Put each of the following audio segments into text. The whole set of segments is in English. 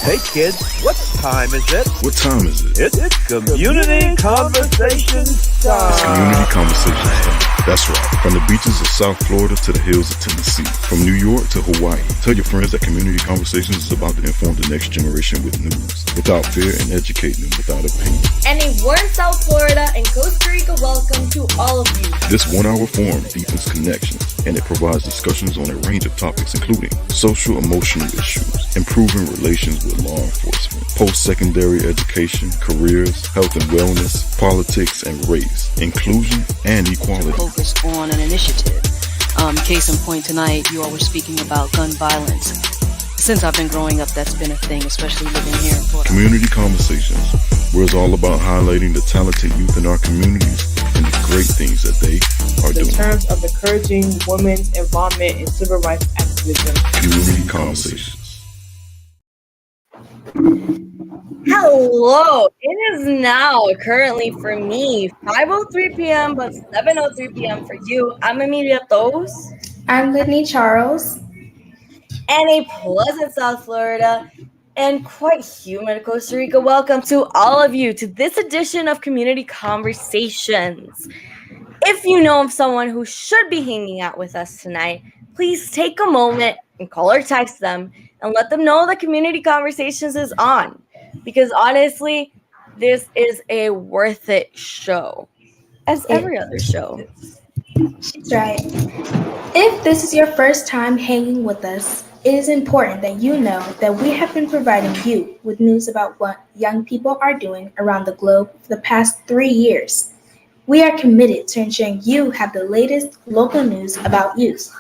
Hey kids, what time is it? What time is it? It's community conversations time. It's community conversations time. That's right. From the beaches of South Florida to the hills of Tennessee. From New York to Hawaii. Tell your friends that community conversations is about to inform the next generation with news, without fear, and educate them without opinion. And a warm South Florida and Costa Rica welcome to all of you. This 1 hour forum deepens connections, and it provides discussions on a range of topics including social emotional issues, improving relations with law enforcement, post-secondary education, careers, health and wellness, politics and race, inclusion and equality. Focus on an initiative. Case in point tonight, you all were speaking about gun violence. Since I've been growing up, that's been a thing, especially living here in Florida. Community Conversations, where it's all about highlighting the talented youth in our communities and the great things that they are doing. In terms of encouraging women's involvement in civil rights activism. Community Conversations. Hello, it is now currently for me 5:03 p.m. but 7:03 p.m. for you. I'm Amelia Toes. I'm Whitney Charles. And a pleasant South Florida and quite humid Costa Rica welcome to all of you to this edition of Community Conversations. If you know of someone who should be hanging out with us tonight, please take a moment and call or text them and let them know that Community Conversations is on. Because honestly, this is a worth it show, as every other show. She's right. If this is your first time hanging with us, it is important that you know that we have been providing you with news about what young people are doing around the globe for the past 3 years. We are committed to ensuring you have the latest local news about youth,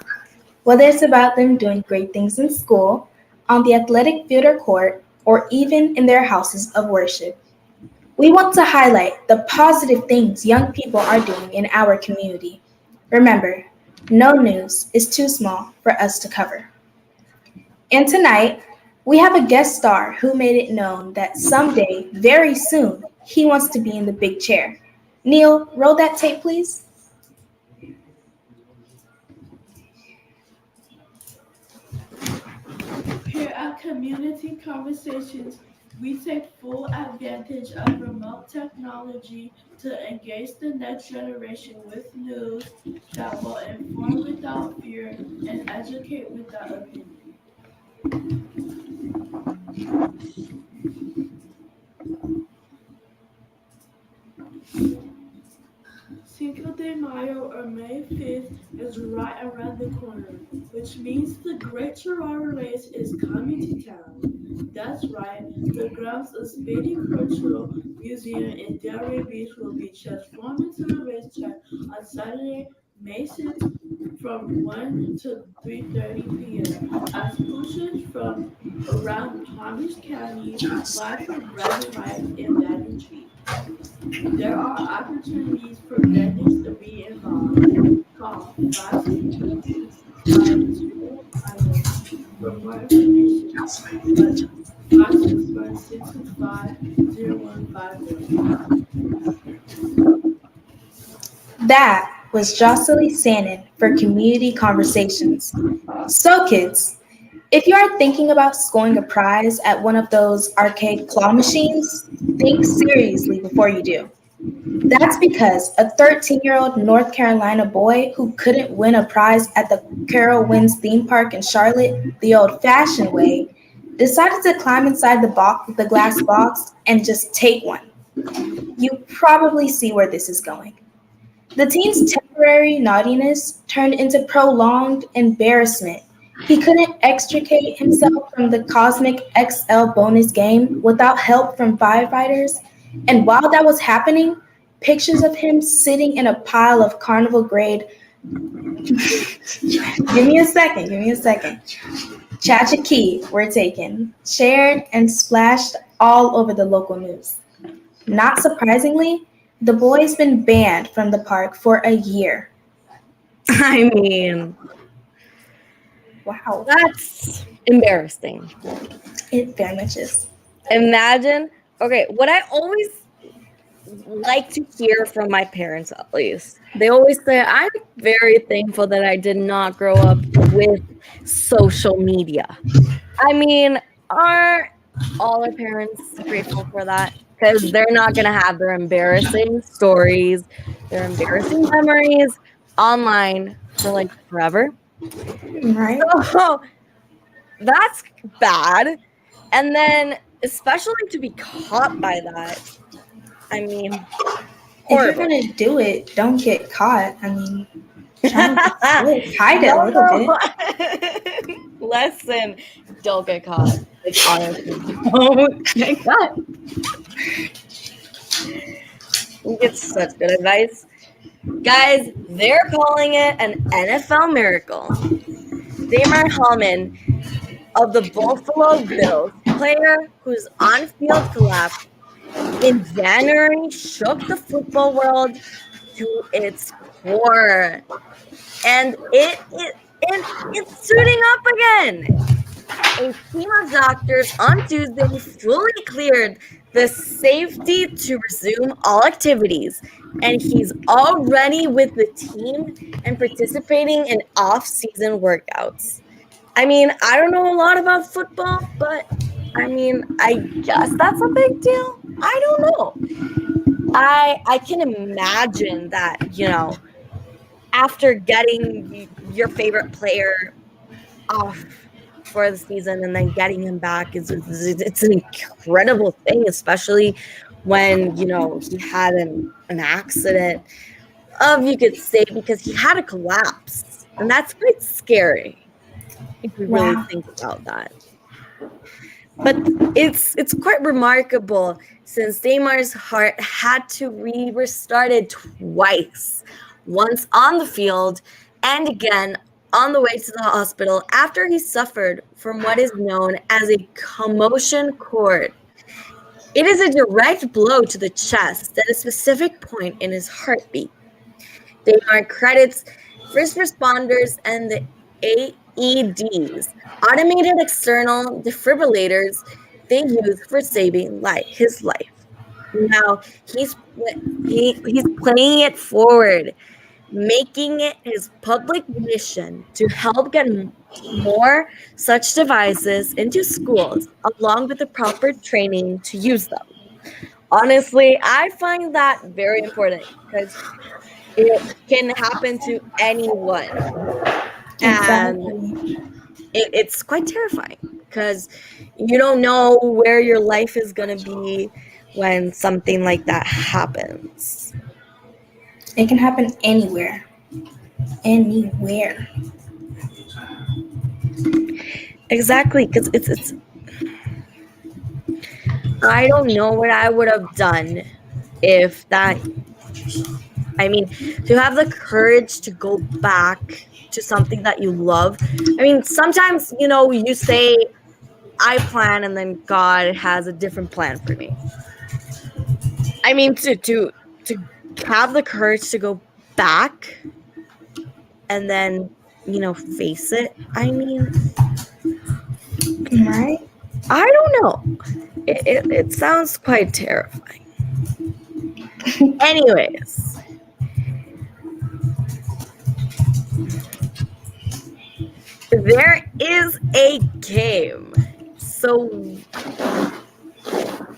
whether it's about them doing great things in school, on the athletic field or court, or even in their houses of worship. We want to highlight the positive things young people are doing in our community. Remember, no news is too small for us to cover. And tonight, we have a guest star who made it known that someday, very soon, he wants to be in the big chair. Neil, roll that tape, please. Here at Community Conversations, we take full advantage of remote technology to engage the next generation with news that will inform without fear and educate without opinion. Cinco de Mayo, or May 5th, is right around the corner, which means the Great Chihuahua Race is coming to town. That's right, the grounds of Spady Cultural Museum in Delray Beach will be transformed into a racetrack on Saturday, May 6th from 1 to 3:30 p.m. as pushers from around Palm Beach County vie for bragging rights in Baton Rouge. There are opportunities for vendors to be involved. Call 562-5251 for more information. 561-625-0151. That was Jocelyn Sannon for Community Conversations. So kids, if you are thinking about scoring a prize at one of those arcade claw machines, think seriously before you do. That's because a 13-year-old North Carolina boy who couldn't win a prize at the Carol Winds theme park in Charlotte the old-fashioned way decided to climb inside the glass box and just take one. You probably see where this is going. The teen's temporary naughtiness turned into prolonged embarrassment. He couldn't extricate himself from the Cosmic XL bonus game without help from firefighters. And while that was happening, pictures of him sitting in a pile of carnival grade. Give me a second. Chacha were taken, shared, and splashed all over the local news. Not surprisingly, the boy's been banned from the park for a year. I mean, wow. That's embarrassing. It very much is. Imagine, okay, what I always like to hear from my parents, at least, they always say, I'm very thankful that I did not grow up with social media. I mean, our all our parents grateful for that because they're not gonna have their embarrassing stories, their embarrassing memories online for like forever. Right? So that's bad. And then especially to be caught by that. I mean, If you're horrible. gonna do it, don't get caught. I mean, try and hide it a little bit. Lesson, don't get caught. Like, honestly, don't get caught. It's such good advice. Guys, they're calling it an NFL miracle. Damar Hamlin of the Buffalo Bills, player whose on-field collapse in January shook the football world to its core. And it's suiting up again. A team of doctors on Tuesday fully cleared the safety to resume all activities, and he's already with the team and participating in off-season workouts. I mean, I don't know a lot about football, but I mean, I guess that's a big deal. I don't know. I can imagine that, you know, after getting your favorite player off for the season and then getting him back it's an incredible thing, especially when, you know, he had an accident you could say, because he had a collapse, and that's quite scary if you really Wow. think about that. But it's quite remarkable since Damar's heart had to be restarted twice, once on the field and again on the way to the hospital after he suffered from what is known as a commotion cord. It is a direct blow to the chest at a specific point in his heartbeat. Damar credits first responders and the AEDs, automated external defibrillators they use for saving his life. Now he's playing it forward, making it his public mission to help get more such devices into schools, along with the proper training to use them. Honestly, I find that very important because it can happen to anyone. And Exactly. it's quite terrifying because you don't know where your life is going to be when something like that happens. It can happen anywhere. Anywhere. Exactly, because it's I don't know what I would have done if that, I mean, to have the courage to go back to something that you love. I mean, sometimes, you know, you say I plan and then God has a different plan for me. I mean, to have the courage to go back and then, you know, face it. I mean, Right? I don't know. It sounds quite terrifying. Anyways, there is a game. So,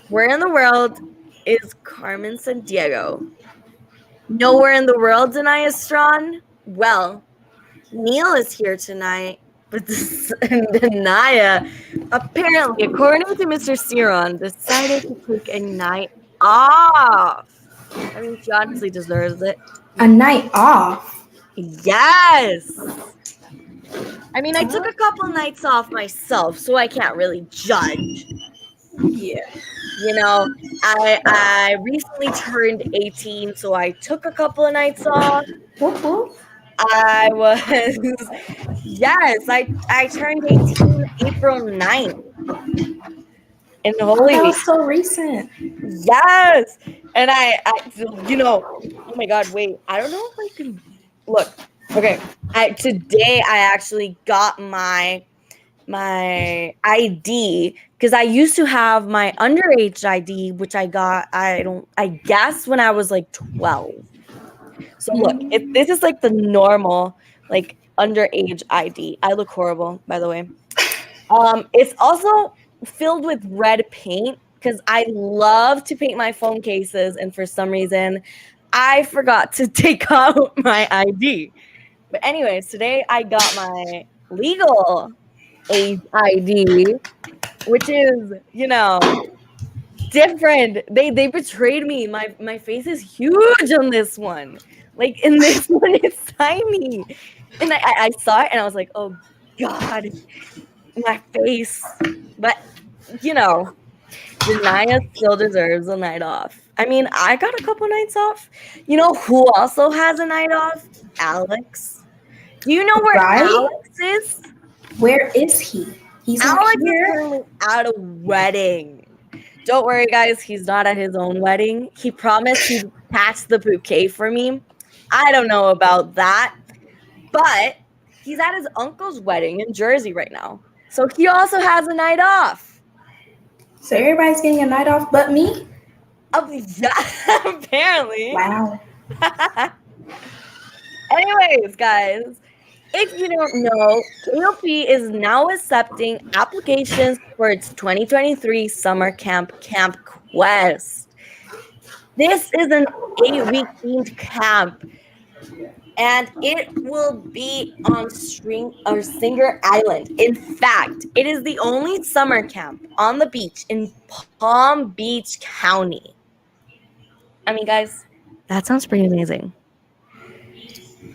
where in the world is Carmen Sandiego? Nowhere in the world, Denia Strawn? Well, Neil is here tonight, but Denia, apparently, according to Mr. Ciron, decided to take a night off. I mean, she honestly deserves it. A night off. Yes! I mean, I took a couple nights off myself, so I can't really judge. Yeah. You know, I recently turned 18, so I took a couple of nights off. Whoop, whoop. I was, yes, I turned 18 April 9th. In Holy That Week. was so recent. Yes! And I, you know, oh my God, wait, I don't know if I can, look, okay, today I actually got my ID, because I used to have my underage ID, which I got, I guess when I was like 12. So look, this is like the normal, like underage ID. I look horrible, by the way. It's also filled with red paint because I love to paint my phone cases, and for some reason, I forgot to take out my ID. But anyways, today I got my legal age ID, which is, different. They betrayed me. My face is huge on this one. Like in this one, it's tiny. And I saw it and I was like, oh God, my face. But Janaya still deserves a night off. I mean, I got a couple nights off. You know who also has a night off? Alex. Do you know where Alex is? Where is he? He's Alex not here. is currently at a wedding. Don't worry, guys. He's not at his own wedding. He promised he'd patch the bouquet for me. I don't know about that. But he's at his uncle's wedding in Jersey right now. So he also has a night off. So everybody's getting a night off but me? Yeah, apparently. Wow. Anyways, guys, if you don't know, KOP is now accepting applications for its 2023 summer camp, Camp Quest. This is an 8-week themed camp, and it will be on Singer Island. In fact, it is the only summer camp on the beach in Palm Beach County. I mean, guys, that sounds pretty amazing.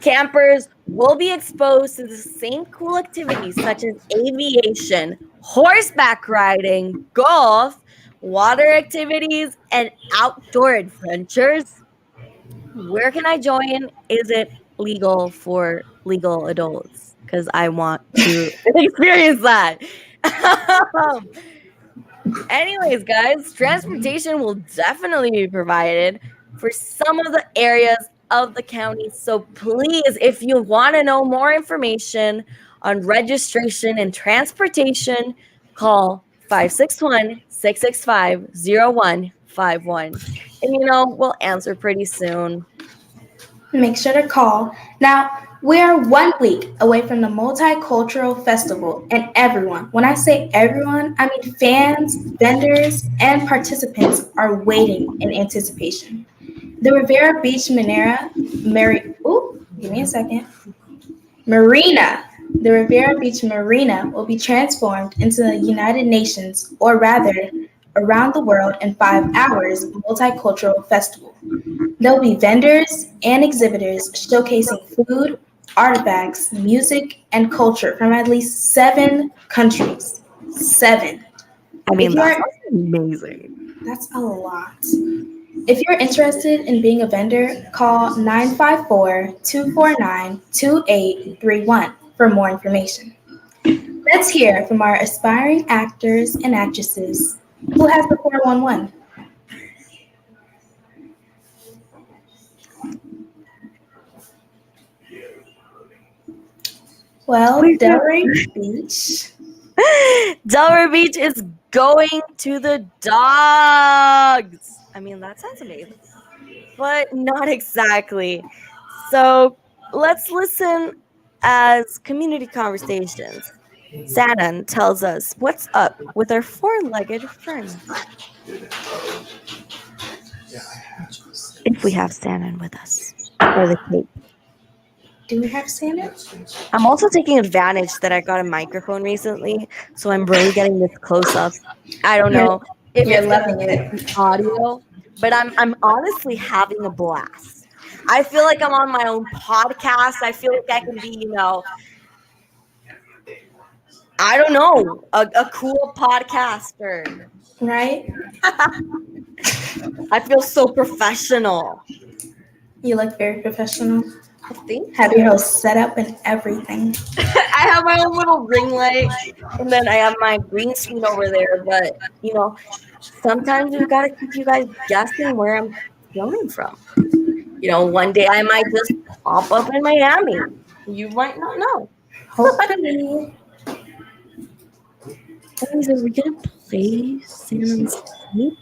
Campers will be exposed to the same cool activities such as aviation, horseback riding, golf, water activities, and outdoor adventures. Where can I join? Is it legal for legal adults? Because I want to experience that. Anyways, guys, transportation will definitely be provided for some of the areas of the county. So please, if you want to know more information on registration and transportation, call 561-665-0151. And we'll answer pretty soon. Make sure to call. Now, we are 1 week away from the Multicultural Festival, and everyone, when I say everyone, I mean fans, vendors, and participants are waiting in anticipation. The Rivera Beach Marina, the Rivera Beach Marina will be transformed into the United Nations, or rather, around the world in 5 hours multicultural festival. There will be vendors and exhibitors showcasing food, artifacts, music, and culture from at least 7 countries. 7. I mean, that's amazing. That's a lot. If you're interested in being a vendor, call 954-249-2831 for more information. Let's hear from our aspiring actors and actresses. Who has the 411? Well, Delray Beach. Delray Beach is going to the dogs. I mean, that sounds amazing, but not exactly. So let's listen as community conversations. Sanan tells us what's up with our 4-legged friend. If we have Sanan with us for the tape. Do we have Santa? I'm also taking advantage that I got a microphone recently, so I'm really getting this close up. I don't know if You're it's loving it. audio, but I'm honestly having a blast. I feel like I'm on my own podcast. I feel like I can be, I don't know, a cool podcaster. Right? I feel so professional. You look very professional. I think Have your whole setup and everything. I have my own little ring light, and then I have my green screen over there. But sometimes we've got to keep you guys guessing where I'm filming from. One day I might just pop up in Miami. You might not know. Hopefully. Anyways, are we gonna play Santa's tape?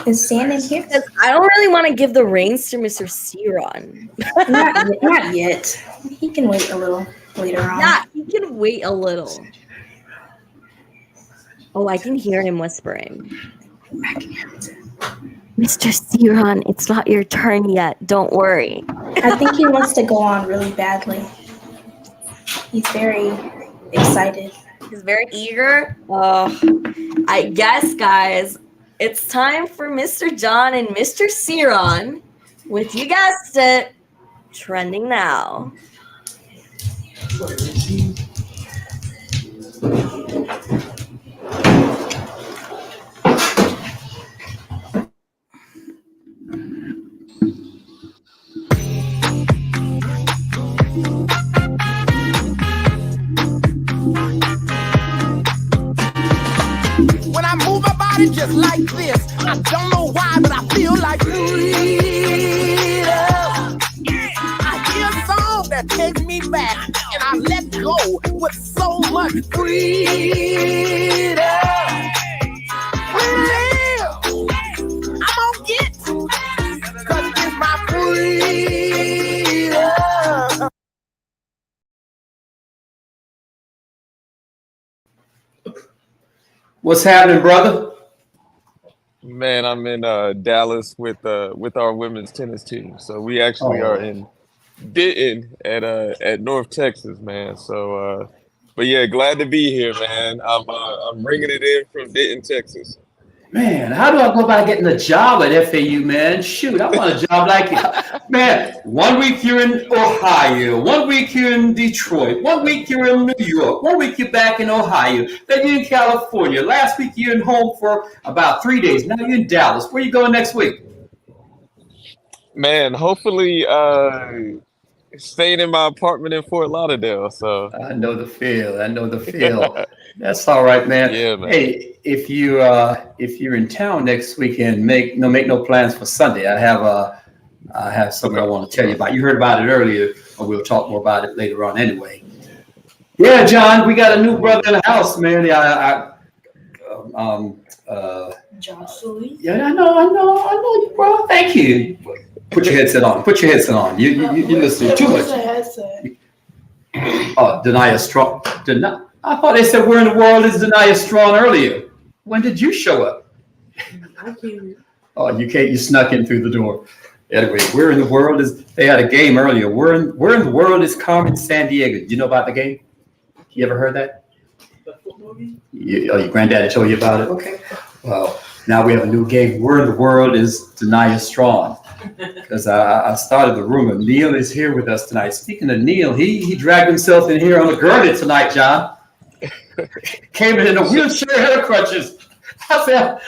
Is Santa here? Because I don't really want to give the reins to Mr. Ciron. Not yet. He can wait a little later on. Yeah, he can wait a little. Oh, I can hear him whispering. Mr. Siron, it's not your turn yet. Don't worry. I think he wants to go on really badly. He's very excited. He's very eager. I guess, guys, it's time for Mr. John and Mr. Siron with, you guessed it, Trending Now. When I move my body just like this, I don't know why, but I feel like freedom. I hear a song that takes me back, and I let go with so much freedom. Freedom, I'm gonna get, 'cause it's my freedom. What's happening, brother? Man, I'm in Dallas with our women's tennis team. So we actually are in Denton at North Texas, man. So, but yeah, glad to be here, man. I'm bringing it in from Denton, Texas. Man, how do I go about getting a job at FAU, man? Shoot, I want a job like you. Man, 1 week you're in Ohio, 1 week you're in Detroit, 1 week you're in New York, 1 week you're back in Ohio, then you're in California. Last week you're in home for about 3 days. Now you're in Dallas. Where you going next week? Man, hopefully staying in my apartment in Fort Lauderdale. So I know the feel. That's all right, man. Yeah, man. Hey, if you're in town next weekend, make no plans for Sunday. I have something I want to tell you about. You heard about it earlier, or we'll talk more about it later on anyway. Yeah, John, we got a new brother in the house, man. Jocelyn. Yeah, I know you, bro. Thank you. Put your headset on. You listen too much. Oh, Denia Strong. I thought they said Where in the World is Denia Strong earlier. When did you show up? I came. Oh, you snuck in through the door. Anyway, Where in the World is, they had a game earlier. Where in the World is Carmen Sandiego? Do you know about the game? You ever heard that? The football game? Your granddaddy told you about it? Okay. Well, now we have a new game. Where in the World is Denia Strong? Because I started the rumor. Neil is here with us tonight. Speaking of Neil, he dragged himself in here on a gurney tonight, John. Came in a wheelchair, head crutches. I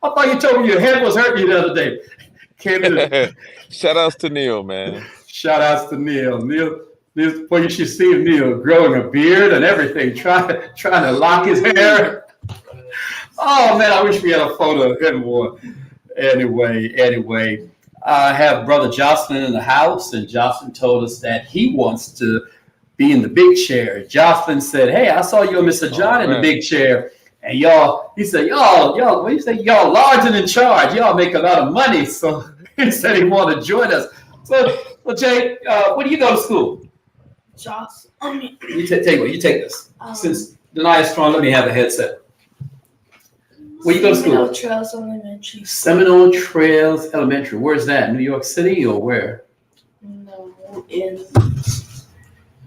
thought you told me your head was hurting you the other day. Came in. Shout outs to Neil, man. Shout outs to Neil. Neil, well, you should see Neil growing a beard and everything, trying to lock his hair. Oh man, I wish we had a photo of him more. Anyway, I have Brother Jocelyn in the house, and Jocelyn told us that he wants to be in the big chair. Jocelyn said, "Hey, I saw you and Mr. John in the big chair, and he said, y'all, what do you say? Y'all large and in charge. Y'all make a lot of money." So he said he wanted to join us. So Jay, where do you go to school? Jocelyn. You take this. Since Denia Strong, let me have a headset. Where you go to school? Seminole Trails Elementary. Seminole Trails Elementary. Where's that? New York City or where? No, in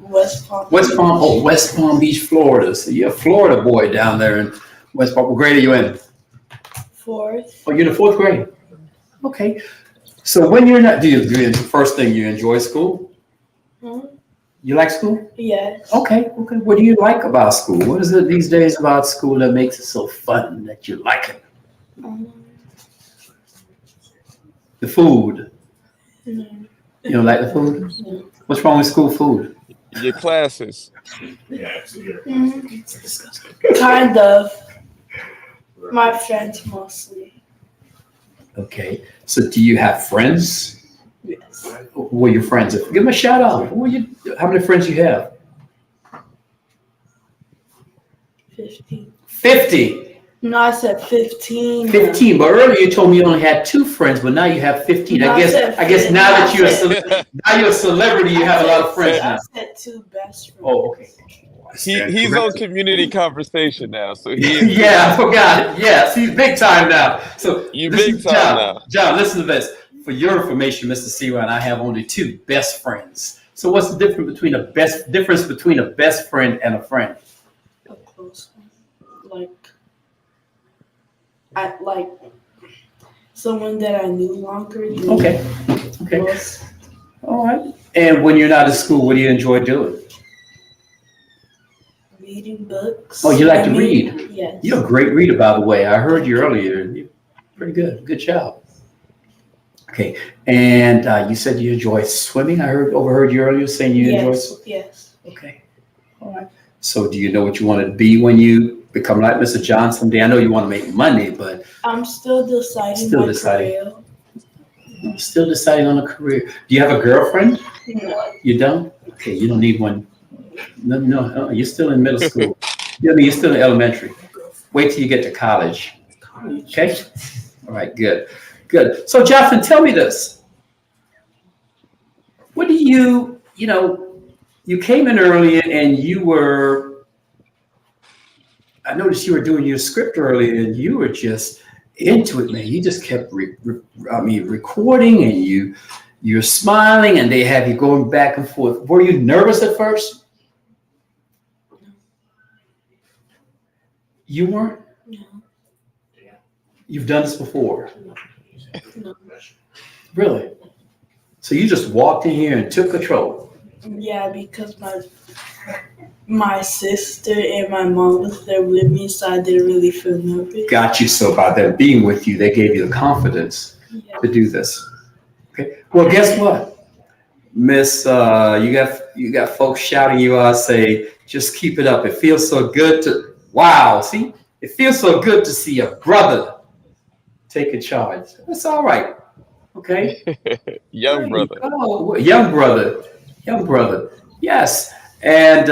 West Palm. West Palm Beach, Florida. So you're a Florida boy down there in West Palm. What grade are you in? 4th. Oh, you're in the 4th grade. Okay. So when you're not, first thing, you enjoy school? You like school? Yes. Okay. What do you like about school? What is it these days about school that makes it so fun that you like it? The food. No. You don't like the food? No. What's wrong with school food? Your classes. It's disgusting. Kind of. My friends mostly. Okay. So do you have friends? Yes. Who are your friends? Give them a shout out. How many friends you have? 15. 50. No, I said 15. 15. But earlier you told me you only had 2 friends, but now you have 15. No, I guess now that you're a celebrity, you have a lot of friends now. I said 2 best friends. Oh, okay. He's on community conversation now, so he is Yeah, I forgot it. Yes, he's big time now. So you listen, big time John, now. John, listen to this. For your information, Mr. Seaway, and I have only 2 best friends. So what's the difference between a best friend and a friend? A close one. Like someone that I knew longer than Okay. close. All right. And when you're not at school, what do you enjoy doing? Reading books. Oh, you like to read? Yes. You're a great reader, by the way. I heard you earlier. You're pretty good. Good job. Okay. And you said you enjoy swimming. I overheard you earlier saying you enjoy swimming. Yes. Okay. All right. So do you know what you want to be when you become like Mr. John someday? I know you want to make money, but I'm still deciding. Career. Still deciding on a career. Do you have a girlfriend? No. You don't? Okay, you don't need one. No, you're still in middle school. You're still in elementary. Wait till you get to college. Okay? All right, good. So, Jonathan, tell me this. What do you came in earlier and I noticed you were doing your script earlier and you were just into it, man. You just kept recording and you're smiling and they have you going back and forth. Were you nervous at first? You weren't? No. You've done this before? No. Really? So you just walked in here and took control? Yeah, because my sister and my mom was there with me, so I didn't really feel nervous. Got you. So by them being with you, they gave you the confidence to do this. Okay. Well, guess what, Miss? You got folks shouting you out. Say, just keep it up. It feels so good to. Wow. See, it feels so good to see a brother taking charge. That's all right. Okay. Young brother. Oh, young brother. Yes. And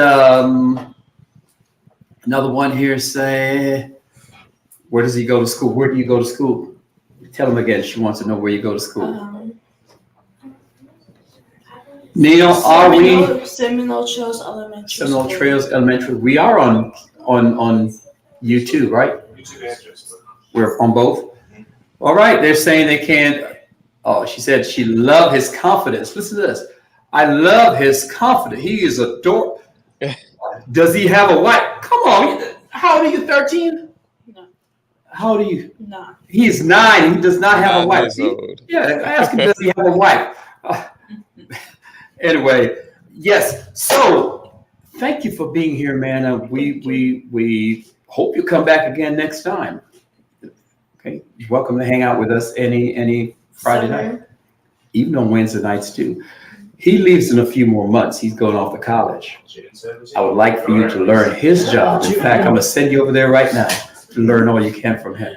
another one here say, where does he go to school? Where do you go to school? Tell him again. She wants to know where you go to school. Neil, are we? Seminole Trails Elementary. Seminole Trails Elementary. We are on YouTube, right? We're on both. All right. They're saying they can't. Oh, she said she loved his confidence. Listen to this. I love his confidence. He is adorable. Does he have a wife? Come on. How old are you? 13? No. How old are you? 9. He is 9. He does not have a 9 wife. years old. Yeah, ask him, does he have a wife? Anyway, yes. So thank you for being here, man. We hope you come back again next time. Okay. You're welcome to hang out with us any Friday night, even on Wednesday nights too. He leaves in a few more months. He's going off to college. I would like for you to learn his job. In fact, I'm going to send you over there right now to learn all you can from him.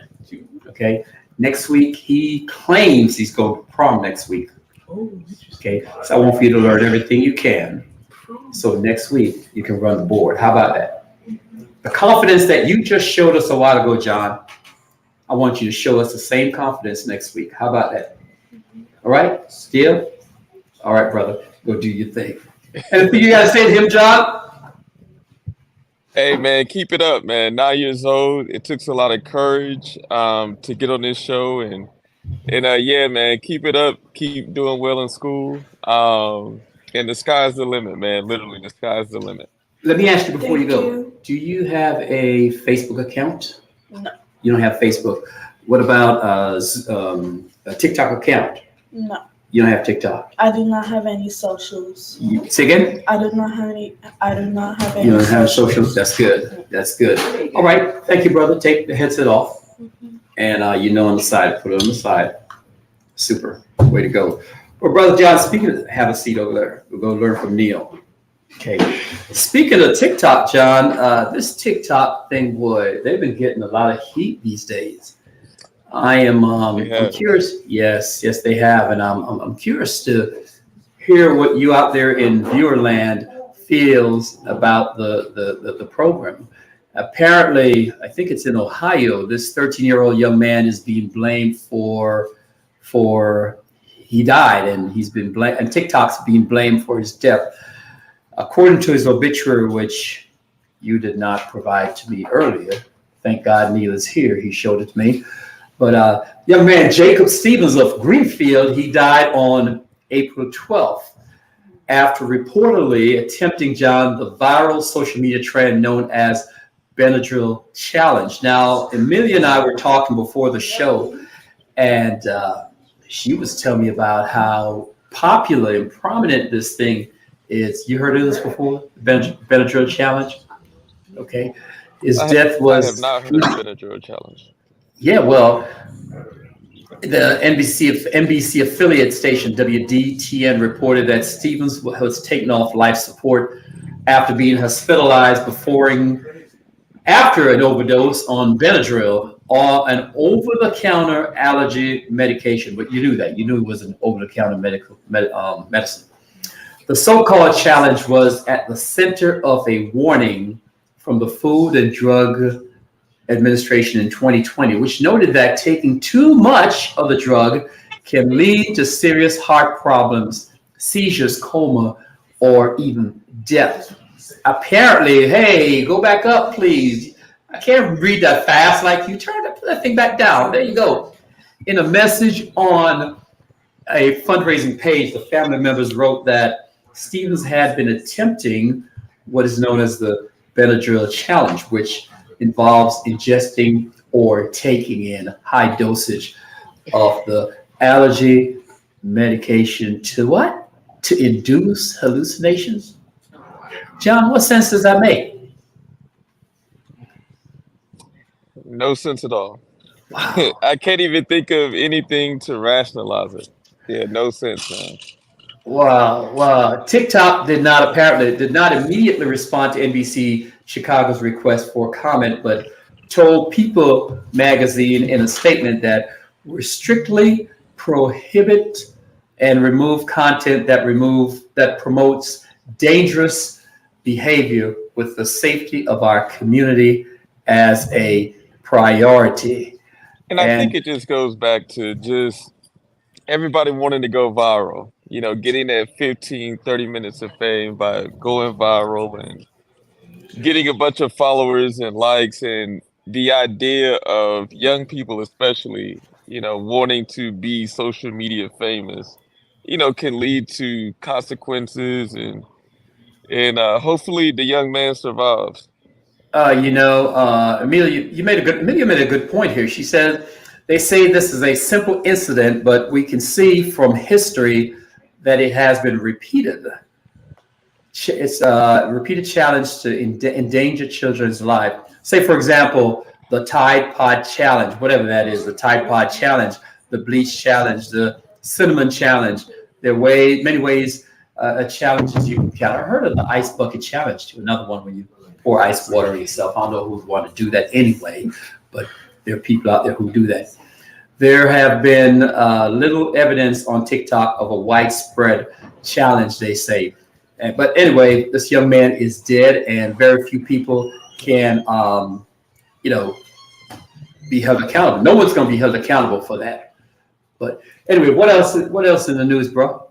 Okay. Next week, he claims he's going to prom next week. Okay. So I want for you to learn everything you can. So next week, you can run the board. How about that? The confidence that you just showed us a while ago, John, I want you to show us the same confidence next week. How about that? All right? Still? All right, brother. Go do your thing. Anything you got to say to him, John? Hey, man, keep it up, man. 9 years old. It took a lot of courage to get on this show. And yeah, man, keep it up. Keep doing well in school. And the sky's the limit, man. Literally, the sky's the limit. Let me ask you before you go. Do you have a Facebook account? No. You don't have Facebook. What about a TikTok account? No. You don't have TikTok. I do not have any socials. Say again? I do not have any. You don't have socials. That's good. That's good. All right. Thank you, brother. Take the headset off. And on the side. Put it on the side. Super. Way to go. Well, Brother John, speaking of, have a seat over there. We'll go learn from Neil. Okay. Speaking of TikTok, John, this TikTok thing, boy, they've been getting a lot of heat these days. I'm curious. Yes, they have, and I'm curious to hear what you out there in viewerland feels about the program. Apparently, I think it's in Ohio. This 13-year-old young man is being blamed for he died, and he's been blamed, and TikTok's being blamed for his death. According to his obituary, which you did not provide to me earlier. Thank God Neil is here. He showed it to me. But young man Jacob Stevens of Greenfield, he died on April 12th after reportedly attempting, John, the viral social media trend known as Benadryl Challenge. Now, Amelia and I were talking before the show, and she was telling me about how popular and prominent this thing is. You heard of this before? Benadryl Challenge? Okay. His death was... I have not heard of Benadryl Challenge. Yeah, well, the NBC affiliate station WDTN reported that Stevens was taken off life support after being hospitalized after an overdose on Benadryl, or an over-the-counter allergy medication. But you knew that. You knew it was an over-the-counter medicine. The so-called challenge was at the center of a warning from the Food and Drug Administration in 2020, which noted that taking too much of the drug can lead to serious heart problems, seizures, coma, or even death. Apparently, hey, go back up, please. I can't read that fast like you. Turn that thing back down. There you go. In a message on a fundraising page, the family members wrote that Stevens had been attempting what is known as the Benadryl Challenge, which involves ingesting or taking in high dosage of the allergy medication to what? To induce hallucinations? John, what sense does that make? No sense at all. Wow. I can't even think of anything to rationalize it. Yeah, no sense, man. Well, TikTok did not immediately respond to NBC Chicago's request for comment, but told People magazine in a statement that we strictly prohibit and remove content that promotes dangerous behavior with the safety of our community as a priority. And I think it just goes back to just everybody wanting to go viral, you know, getting that 15, 30 minutes of fame by going viral and getting a bunch of followers and likes, and the idea of young people especially, you know, wanting to be social media famous, you know, can lead to consequences, and hopefully the young man survives. Amelia made a good point here. She said, they say this is a simple incident, but we can see from history that it has been repeated. It's a repeated challenge to endanger children's life. Say, for example, the Tide Pod Challenge, whatever that is, the Tide Pod Challenge, the Bleach Challenge, the Cinnamon Challenge. There are many ways challenges you can count. I heard of the Ice Bucket Challenge, too, another one when you pour ice water on yourself. I don't know who would want to do that anyway, but there are people out there who do that. There have been little evidence on TikTok of a widespread challenge, they say. But anyway, this young man is dead, and very few people can, be held accountable. No one's going to be held accountable for that. But anyway, what else in the news, bro?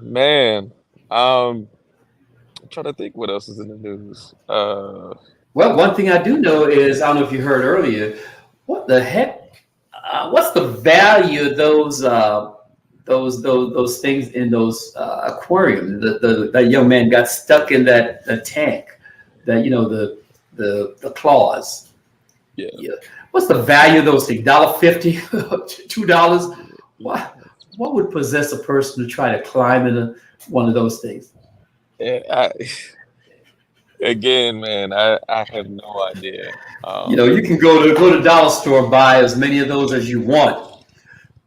Man. I'm trying to think what else is in the news. Well, one thing I do know is, I don't know if you heard earlier, what the heck? What's the value of those things in those aquarium? That young man got stuck in that tank. That, you know, the claws. Yeah. What's the value of those things? $1.50, $2? What would possess a person to try to climb into one of those things? Yeah, again, man, I have no idea. You can go to the dollar store and buy as many of those as you want.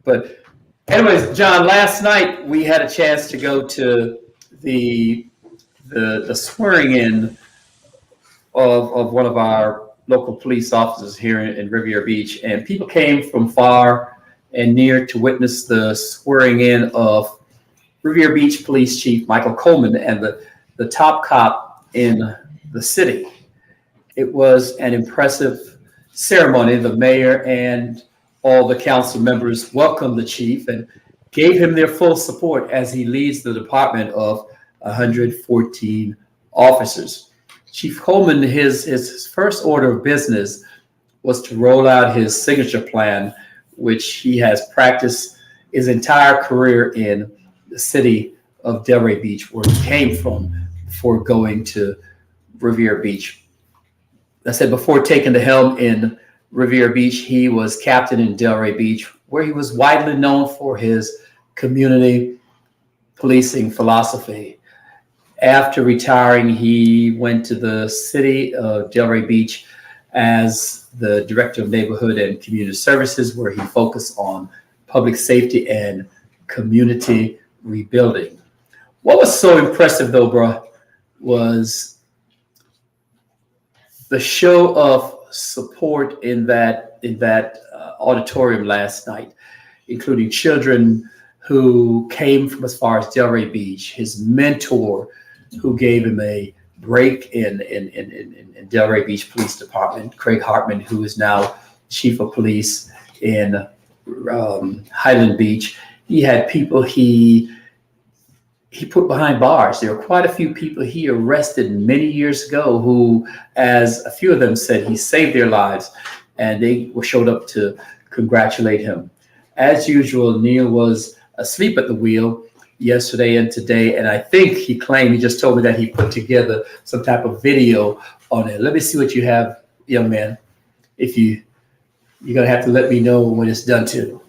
But anyways, John, last night we had a chance to go to the swearing in of one of our local police officers here in Riviera Beach, and people came from far and near to witness the swearing in of Riviera Beach Police Chief Michael Coleman and the top cop in the city. It was an impressive ceremony. The mayor and all the council members welcomed the chief and gave him their full support as he leads the department of 114 officers. Chief Coleman, his first order of business was to roll out his signature plan, which he has practiced his entire career in the city of Delray Beach, where he came from before going to Revere Beach. I said before taking the helm in Revere Beach, he was captain in Delray Beach, where he was widely known for his community policing philosophy. After retiring, he went to the city of Delray Beach as the Director of Neighborhood and Community Services, where he focused on public safety and community rebuilding. What was so impressive though, bro, was the show of support in that auditorium last night, including children who came from as far as Delray Beach, his mentor who gave him a break in Delray Beach Police Department, Craig Hartman, who is now Chief of Police in Highland Beach. He had people he put behind bars. There were quite a few people he arrested many years ago who, as a few of them said, he saved their lives, and they showed up to congratulate him. As usual, Neil was asleep at the wheel yesterday and today, and I think he just told me that he put together some type of video on it. Let me see what you have, young man. If you're gonna have to let me know when it's done too.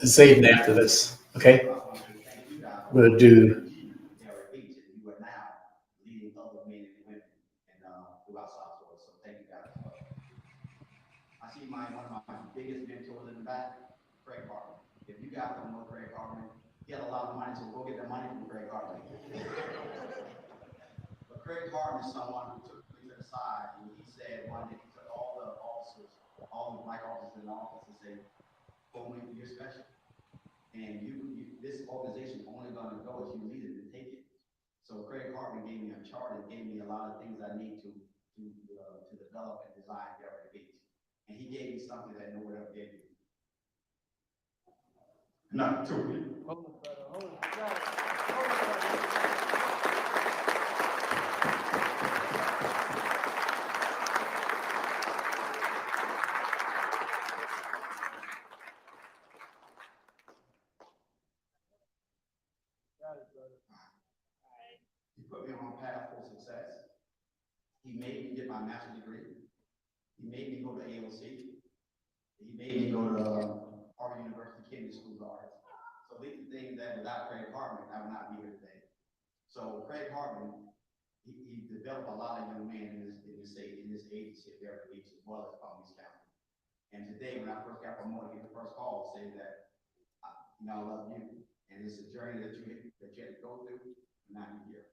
Saving after this, okay? We'll do. I see one of my biggest mentors in the back, Craig Hartman. If you guys don't know Craig Hartman, he had a lot of money, so go get the money from Craig Hartman. But Craig Hartman is someone who took me to the side, and he said one day, he took all the officers, all the black officers in the office, and said, Coleman, you're special. And this organization is only going to go if you lead it and take it. So Craig Hartman gave me a chart and gave me a lot of things I need to develop and design Delray Beach. And he gave me something that no one ever gave me. Not to me. He put me on a path for success. He made me get my master's degree. He made me go to AOC. He made me go to Harvard University Kennedy School of Arts. So these are things that without Craig Hartman, I would not be here today. So Craig Hartman, he developed a lot of young men in this agency at Delray Beach as well as Palm Beach County. And today, when I first got promoted, get the first call saying that, I love you. And it's a journey that you had to go through, and now you're here.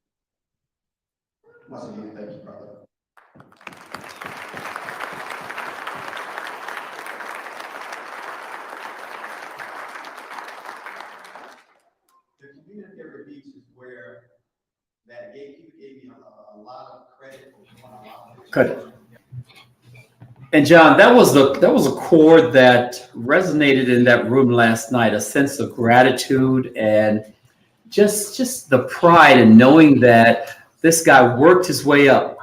Once again, thank you, brother. The community of Delray Beach is where that gave me a lot of credit for doing a lot of credit. And John, that was a chord that resonated in that room last night, a sense of gratitude and just the pride in knowing that this guy worked his way up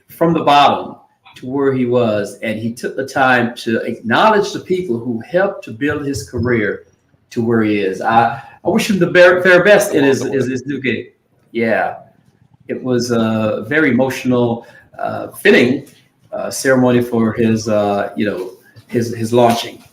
from the bottom to where he was, and he took the time to acknowledge the people who helped to build his career to where he is. I wish him the very best in his new gig. Yeah, it was a very emotional, fitting ceremony for his launching.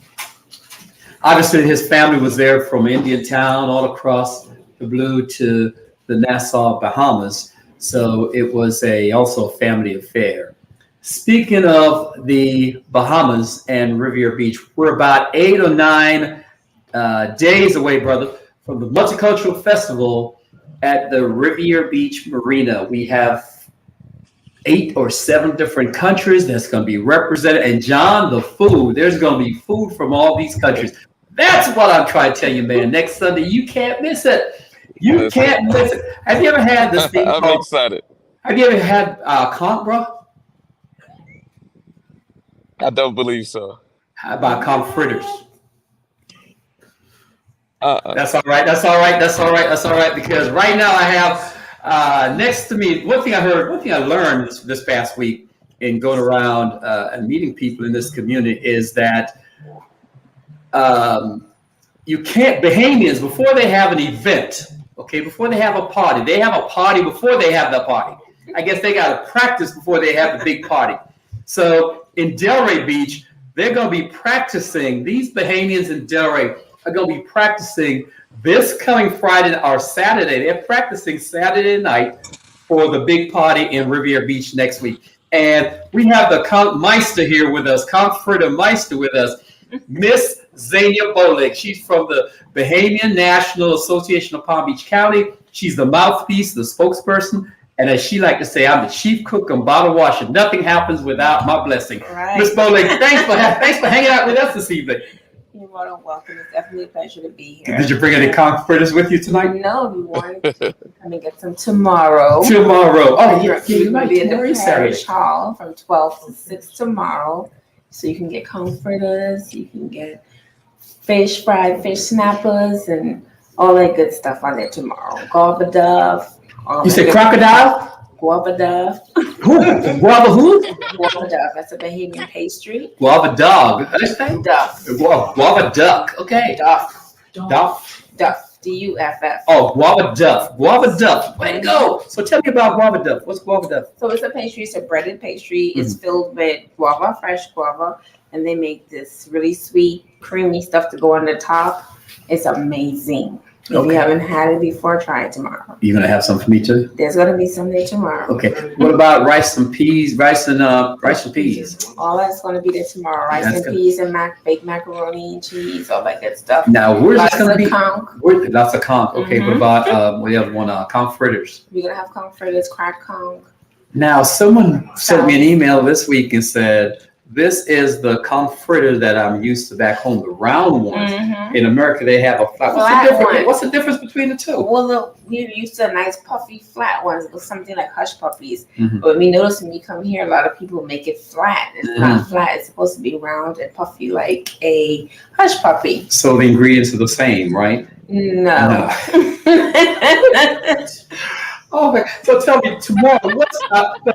Obviously, his family was there from Indiantown all across the blue to the Nassau, Bahamas. So it was also a family affair. Speaking of the Bahamas and Revere Beach, we're about 8 or 9 days away, brother, from the Multicultural Festival at the Riviera Beach Marina. We have 8 or 7 different countries that's going to be represented. And John, the food, there's going to be food from all these countries. That's what I'm trying to tell you, man. Next Sunday, you can't miss it. You can't miss it. Have you ever had this thing I'm called, excited. have you ever had conch, bro? I don't believe so. How about conch fritters? That's all right. That's all right. That's all right. That's all right. Because right now I have next to me, one thing I learned this past week in going around and meeting people in this community is that you can't, Bahamians, before they have an event, okay, before they have a party before they have the party. I guess they got to practice before they have the big party. So in Delray Beach, they're going to be practicing, these Bahamians in Delray are going to be practicing this coming Friday or Saturday. They're practicing Saturday night for the big party in Riviera Beach next week. And we have the Conch Meister here with us, Conch Fritter Meister with us, Miss Zania Bolig. She's from the Bahamian National Association of Palm Beach County. She's the mouthpiece, the spokesperson. And as she like to say, I'm the chief cook and bottle washer. Nothing happens without my blessing. Right. Miss Bolig, thanks for hanging out with us this evening. You're more than welcome. It's definitely a pleasure to be here. Did you bring any conch fritters with you tonight? No, we wanted to come and get some tomorrow. Tomorrow. Oh, you're right. be in the Tomorrow is parish Saturday. hall from 12 to 6 tomorrow. So you can get conch fritters, you can get fried fish snappers, and all that good stuff on there tomorrow. Guava duff. You said crocodile? Guava duff. Who? Guava who? Guava duff. That's a Bahamian pastry. Guava dog. Understand? Duff. Guava duck. Okay. Duff. Duff. Duff. D-U-F-F. Oh, guava duff. Guava duff. Way to go. So tell me about guava duff. What's guava duff? So it's a pastry. It's a breaded pastry. It's filled with guava, fresh guava, and they make this really sweet, creamy stuff to go on the top. It's amazing. If you haven't had it before, try it tomorrow. You gonna have some for me too? There's gonna be some there tomorrow. Okay. What about rice and peas? Rice and peas. All that's gonna be there tomorrow. Rice and peas and baked macaroni and cheese, all that good stuff. Now, where's this gonna be? Conch. Lots of conch. Okay. What about what the other one? Conch fritters. We're gonna have conch fritters, cracked conch. Now, someone sent me an email this week and said, this is the conch fritter that I'm used to back home, the round ones. In America, they have a flat. What's the difference between the two? Well, we're used to nice puffy flat ones. It looks something like hush puppies. But we notice when we come here, a lot of people make it flat. It's not flat. It's supposed to be round and puffy like a hush puppy. So the ingredients are the same, right? No. Okay, so tell me tomorrow.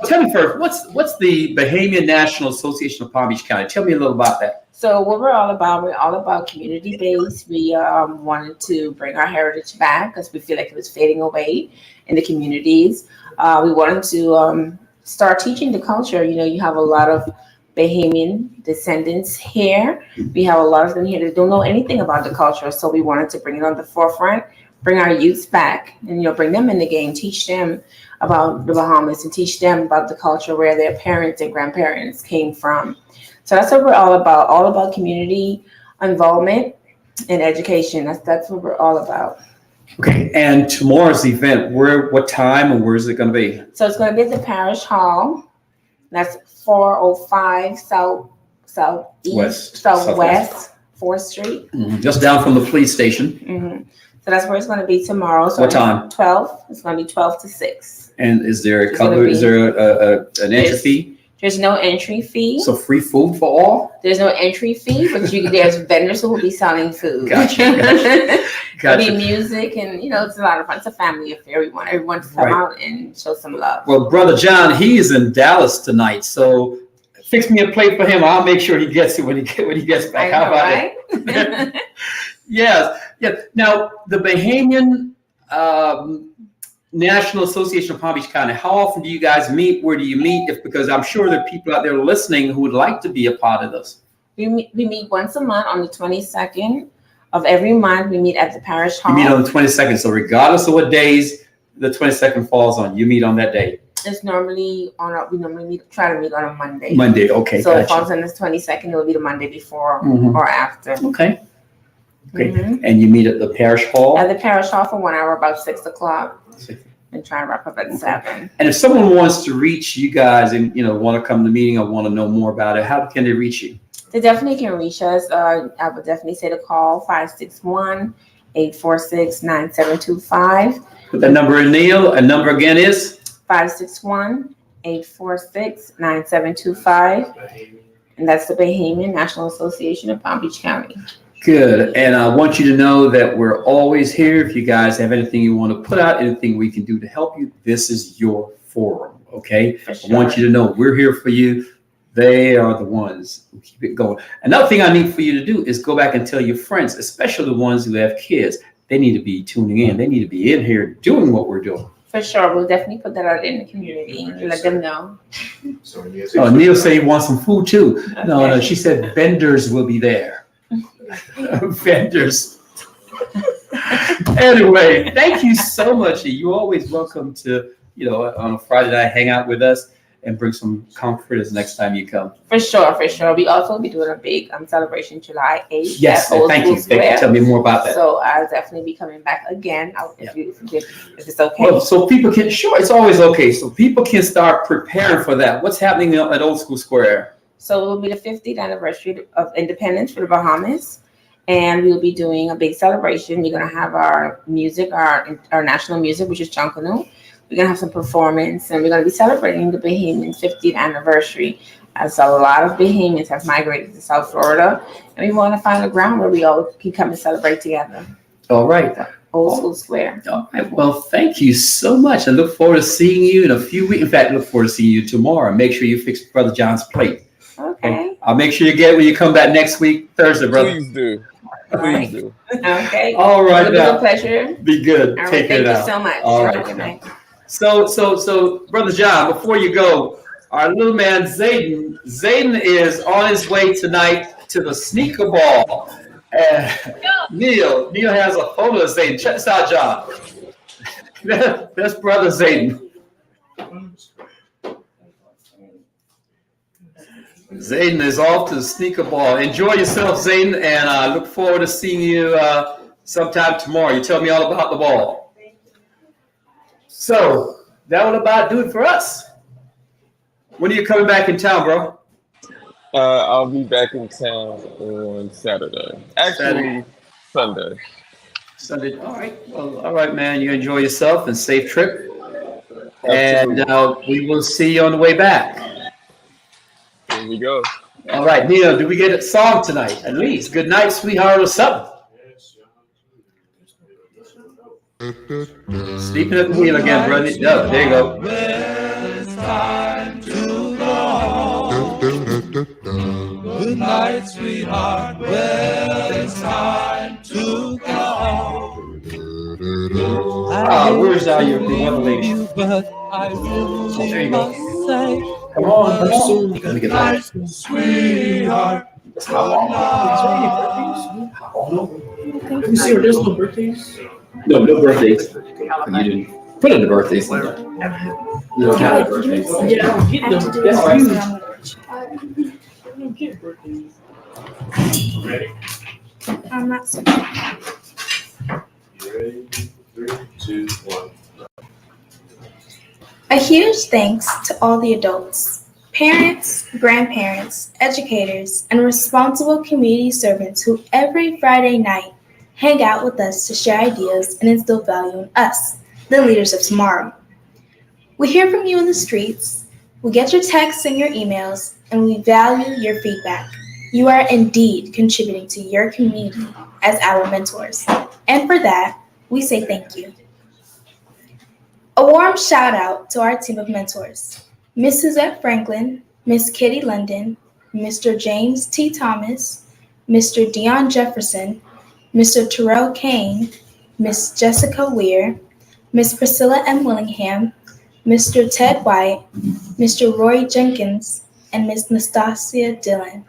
Tell me first. What's the Bahamian National Association of Palm Beach County? Tell me a little about that. So what we're all about community based. We wanted to bring our heritage back because we feel like it was fading away in the communities. We wanted to start teaching the culture. You know, you have a lot of Bahamian descendants here. We have a lot of them here that don't know anything about the culture. So we wanted to bring it on the forefront, bring our youth back, and bring them in the game, teach them about the Bahamas and teach them about the culture where their parents and grandparents came from. So that's what we're all about community involvement and education. That's what we're all about. Okay, and tomorrow's event, what time and where is it going to be? So it's going to be at the Parish Hall. That's 405 Southwest 4th Street. Just down from the police station. So that's where it's going to be tomorrow. So what time? 12. It's going to be 12 to 6. And is there an entry fee? There's no entry fee. So free food for all? There's no entry fee, but there's vendors who will be selling food. Gotcha. There'll be music, and it's a lot of fun. It's a family affair. We want everyone to come out and show some love. Well, Brother John, he's in Dallas tonight, so fix me a plate for him. I'll make sure he gets it when he gets back. How about it? Yes. Yeah. Now, the Bahamian National Association of Palm Beach County, how often do you guys meet? Where do you meet? Because I'm sure there are people out there listening who would like to be a part of this. We meet once a month on the 22nd of every month. We meet at the Parish Hall. You meet on the 22nd. So regardless of what days the 22nd falls on, you meet on that day. It's normally try to meet on a Monday. Monday, okay. So if it falls on the 22nd, it will be the Monday before or after. Okay. Okay. Mhm. And you meet at the parish hall? At the parish hall for 1 hour, about 6 o'clock, and try and wrap up at 7. And if someone wants to reach you guys and, want to come to the meeting or want to know more about it, how can they reach you? They definitely can reach us. I would definitely say to call 561-846-9725. Put that number in, Neil. A number again is? 561-846-9725. And that's the Bahamian National Association of Palm Beach County. Good. And I want you to know that we're always here. If you guys have anything you want to put out, anything we can do to help you, this is your forum, okay? For sure. I want you to know we're here for you. They are the ones who keep it going. Another thing I need for you to do is go back and tell your friends, especially the ones who have kids, they need to be tuning in. They need to be in here doing what we're doing. For sure. We'll definitely put that out in the community and let them know. Oh, Neil said he wants some food too. No, she said vendors will be there. Vendors. Anyway, thank you so much. You're always welcome to, on a Friday night, hang out with us and bring some comforters next time you come. For sure, for sure. We also will be doing a big celebration July 8th. Yes, at Old thank School you. Thank you. Square. Tell me more about that. So I'll definitely be coming back again if it's okay. Well, so people can, sure, it's always okay. So people can start preparing for that. What's happening at Old School Square? So it will be the 50th anniversary of independence for the Bahamas. And we'll be doing a big celebration. We're going to have our music, our national music, which is Chunkanu. We're going to have some performance, and we're going to be celebrating the Bahamians' 50th anniversary, as a lot of Bahamians have migrated to South Florida. And we want to find a ground where we all can come and celebrate together. All right. Old School Square. All right. Well, thank you so much. I look forward to seeing you in a few weeks. In fact, I look forward to seeing you tomorrow. Make sure you fix Brother John's plate. Okay. I'll make sure you get it when you come back next week, Thursday, brother. Please do. Please do. Okay. All right. It was a pleasure. Be good. All right, Take care thank now. you so much. All Have a right. good night. So, Brother John, before you go, our little man Zayden is on his way tonight to the sneaker ball. Neil has a photo of Zayden. Check this out, John. That's Brother Zayden. Zayden is off to the sneaker ball. Enjoy yourself, Zayden, and I look forward to seeing you sometime tomorrow. You tell me all about the ball. So that will about do it for us. When are you coming back in town, bro? I'll be back in town on Saturday. Actually, Sunday. Sunday. All right. Well, all right, man. You enjoy yourself and safe trip. Absolutely. And we will see you on the way back. Here we go. All right, Neil, do we get a song tonight? At least. Good night, sweetheart, or something. Sleeping at the wheel again, brother. No, there you go. It's time to go home. Good night, sweetheart. Well, it's time to go home. Where's your other lady? But I really There you go. must say, Come on. Let me get that. sweetheart. Let me see, are there no birthdays? No birthdays. You didn't put in the birthdays. You don't count the birthdays. Yeah, I don't get them. That's huge. I don't get birthdays. I'm not so Ready? 3, 2, 1. A huge thanks to all the adults, parents, grandparents, educators, and responsible community servants who every Friday night hang out with us to share ideas and instill value in us, the leaders of tomorrow. We hear from you in the streets, we get your texts and your emails, and we value your feedback. You are indeed contributing to your community as our mentors. And for that, we say thank you. A warm shout out to our team of mentors, Miss Suzette Franklin, Miss Kitty London, Mr. James T. Thomas, Mr. Dion Jefferson, Mr. Terrell Kane, Miss Jessica Weir, Miss Priscilla M. Willingham, Mr. Ted White, Mr. Roy Jenkins, and Miss Nastasia Dillon.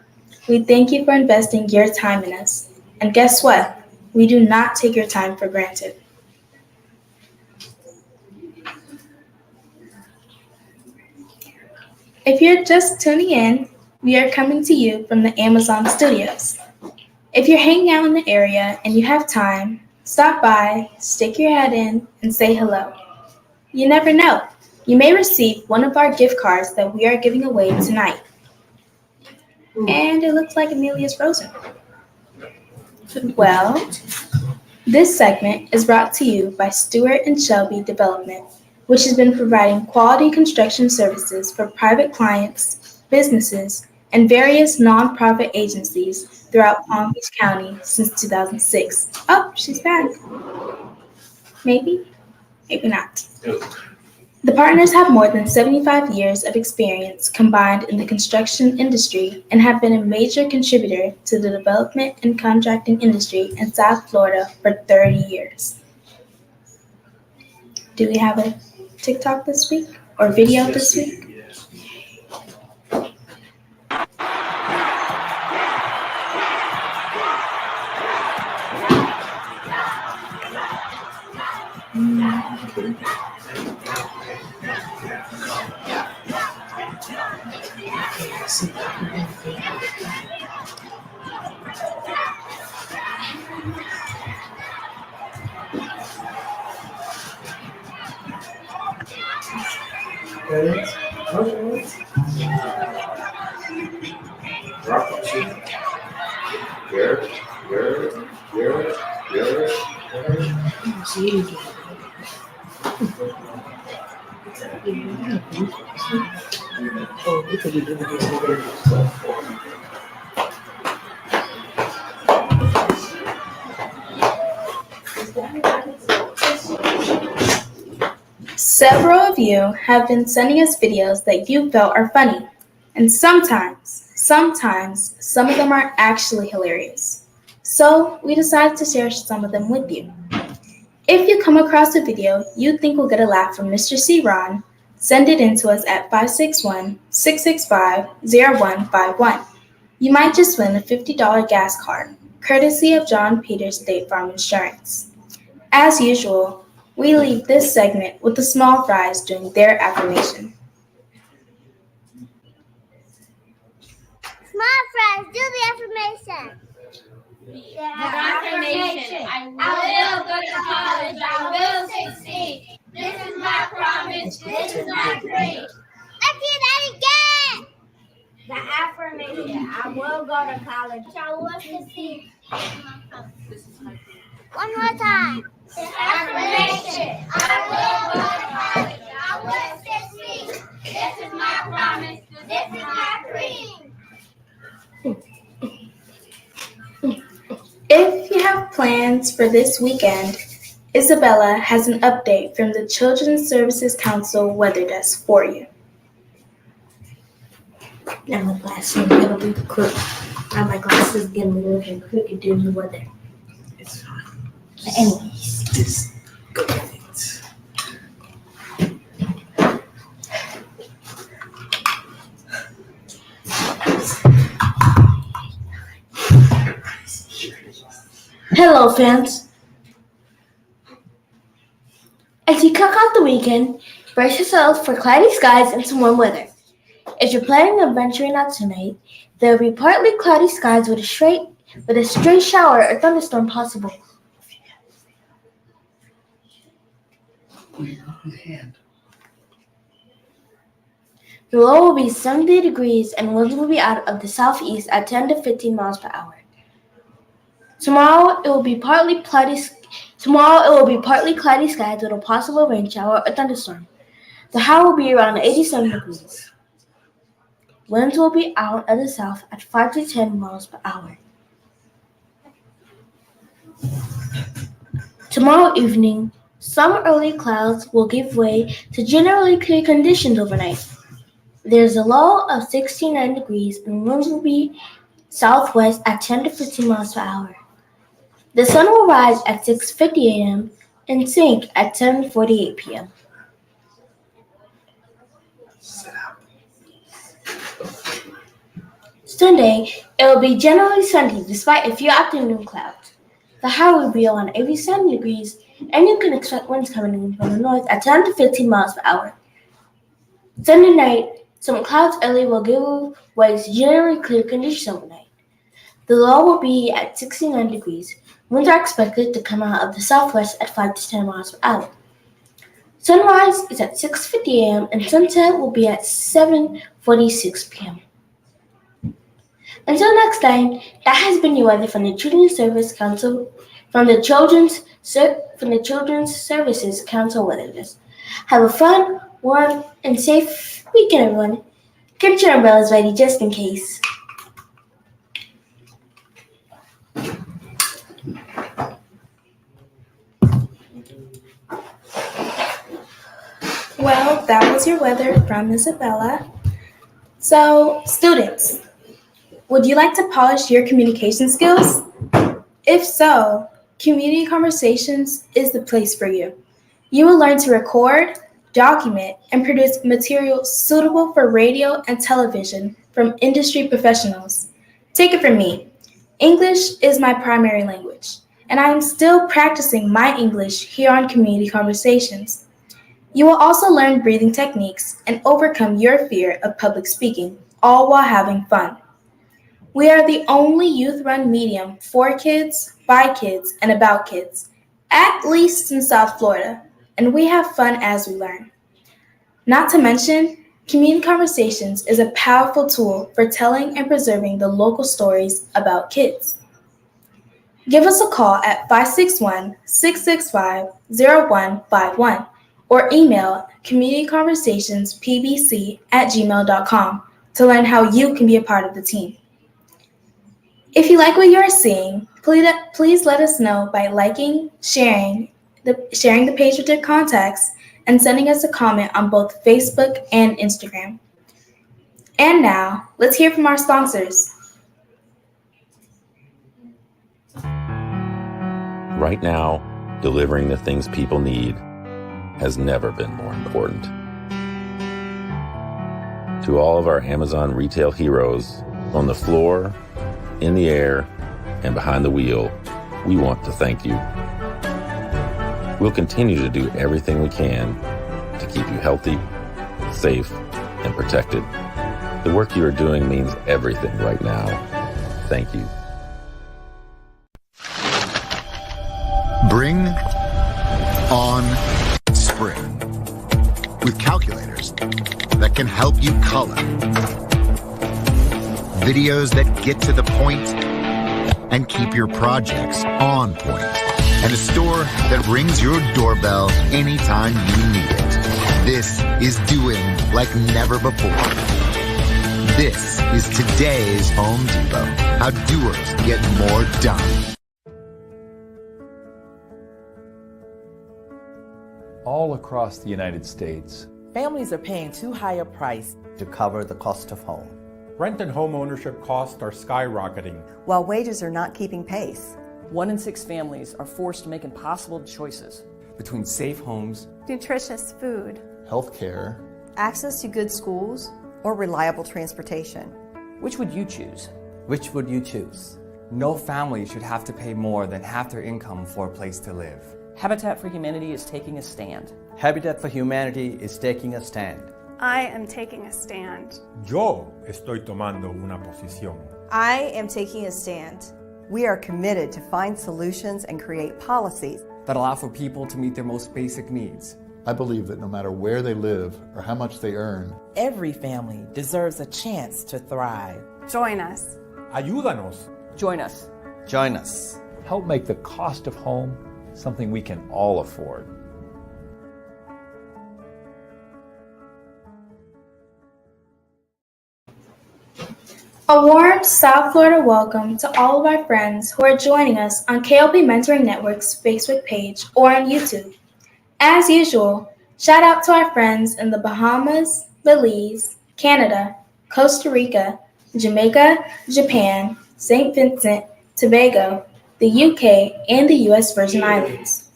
We thank you for investing your time in us. And guess what? We do not take your time for granted. If you're just tuning in, we are coming to you from the Amazon Studios. If you're hanging out in the area and you have time, stop by, stick your head in, and say hello. You never know. You may receive one of our gift cards that we are giving away tonight. And it looks like Amelia's frozen. Well, this segment is brought to you by Stewart and Shelby Development, which has been providing quality construction services for private clients, businesses, and various nonprofit agencies throughout Palm Beach County since 2006. Oh, she's back. Maybe, maybe not. The partners have more than 75 years of experience combined in the construction industry and have been a major contributor to the development and contracting industry in South Florida for 30 years. Do we have a TikTok this week or video this week? Several of you have been sending us videos that you felt are funny, and sometimes some of them are actually hilarious. So we decided to share some of them with you. If you come across a video you think will get a laugh from Mr. C. Ron, send it in to us at 561-665-0151. You might just win a $50 gas card, courtesy of John Peters State Farm Insurance. As usual, we leave this segment with the small fries doing their affirmation. Small fries, do the affirmation. The affirmation. I will go to college. I will succeed. This is my promise. This is my dream. Let's do that again. The affirmation. I will go to college. I will succeed. One more time. The affirmation. I will go to college. I will succeed. This is my promise. This is my dream. If you have plans for this weekend, Isabella has an update from the Children's Services Council weather desk for you. Now my glasses are gonna be crooked. Now my glasses getting a little crooked due to the weather. It's fine. But anyways. Just go with it. Hello, fans. As you kick off the weekend, brace yourselves for cloudy skies and some warm weather. If you're planning on venturing out tonight, there will be partly cloudy skies with a stray shower or thunderstorm possible. The low will be 70 degrees and winds will be out of the southeast at 10 to 15 miles per hour. Tomorrow it will be partly cloudy skies with a possible rain shower or thunderstorm. The high will be around 87 degrees. Winds will be out of the south at 5 to 10 miles per hour. Tomorrow evening, some early clouds will give way to generally clear conditions overnight. There's a low of 69 degrees and winds will be southwest at 10 to 15 miles per hour. The sun will rise at 6:50 a.m. and sink at 10:48 p.m. Sunday, it will be generally sunny despite a few afternoon clouds. The high will be around 87 degrees and you can expect winds coming in from the north at 10 to 15 miles per hour. Sunday night, some clouds early will give way to generally clear conditions overnight. The low will be at 69 degrees. Winds are expected to come out of the southwest at 5 to 10 miles per hour. Sunrise is at 6:50 a.m. and sunset will be at 7:46 p.m. Until next time, that has been your weather from the Children's Service Council, from the Children's Services Council Weather Desk. Have a fun, warm, and safe weekend, everyone. Get your umbrellas ready just in case. Well, that was your weather from Isabella. So, students, would you like to polish your communication skills? If so, Community Conversations is the place for you. You will learn to record, document, and produce material suitable for radio and television from industry professionals. Take it from me, English is my primary language, and I am still practicing my English here on Community Conversations. You will also learn breathing techniques and overcome your fear of public speaking, all while having fun. We are the only youth-run medium for kids, by kids, and about kids, at least in South Florida, and we have fun as we learn. Not to mention, Community Conversations is a powerful tool for telling and preserving the local stories about kids. Give us a call at 561-665-0151 or email communityconversationspbc@gmail.com to learn how you can be a part of the team. If you like what you are seeing, please let us know by liking, sharing the page with your contacts, and sending us a comment on both Facebook and Instagram. And now, let's hear from our sponsors. Right now, delivering the things people need has never been more important. To all of our Amazon retail heroes on the floor, in the air, and behind the wheel, we want to thank you. We'll continue to do everything we can to keep you healthy, safe, and protected. The work you are doing means everything right now. Thank you. Bring on spring with calculators that can help you color, videos that get to the point and keep your projects on point, and a store that rings your doorbell anytime you need it. This is doing like never before. This is today's Home Depot. How doers get more done. All across the United States, families are paying too high a price to cover the cost of home. Rent and home ownership costs are skyrocketing, while wages are not keeping pace. 1 in 6 families are forced to make impossible choices between safe homes, nutritious food, healthcare, access to good schools, or reliable transportation. Which would you choose? Which would you choose? No family should have to pay more than half their income for a place to live. Habitat for Humanity is taking a stand. Habitat for Humanity is taking a stand. I am taking a stand. Yo estoy tomando una posición. I am taking a stand. We are committed to find solutions and create policies that allow for people to meet their most basic needs. I believe that no matter where they live or how much they earn, every family deserves a chance to thrive. Join us. Ayúdanos. Join us. Join us. Help make the cost of home something we can all afford. A warm South Florida welcome to all of our friends who are joining us on KLP Mentoring Network's Facebook page or on YouTube. As usual, shout out to our friends in the Bahamas, Belize, Canada, Costa Rica, Jamaica, Japan, St. Vincent, Tobago, the UK, and the US Virgin Islands.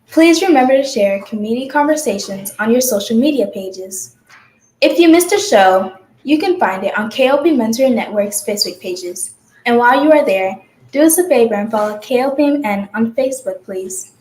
Please remember to share Community Conversations on your social media pages. If you missed a show, you can find it on KLP Mentoring Network's Facebook pages. And while you are there, do us a favor and follow KLPMN on Facebook, please.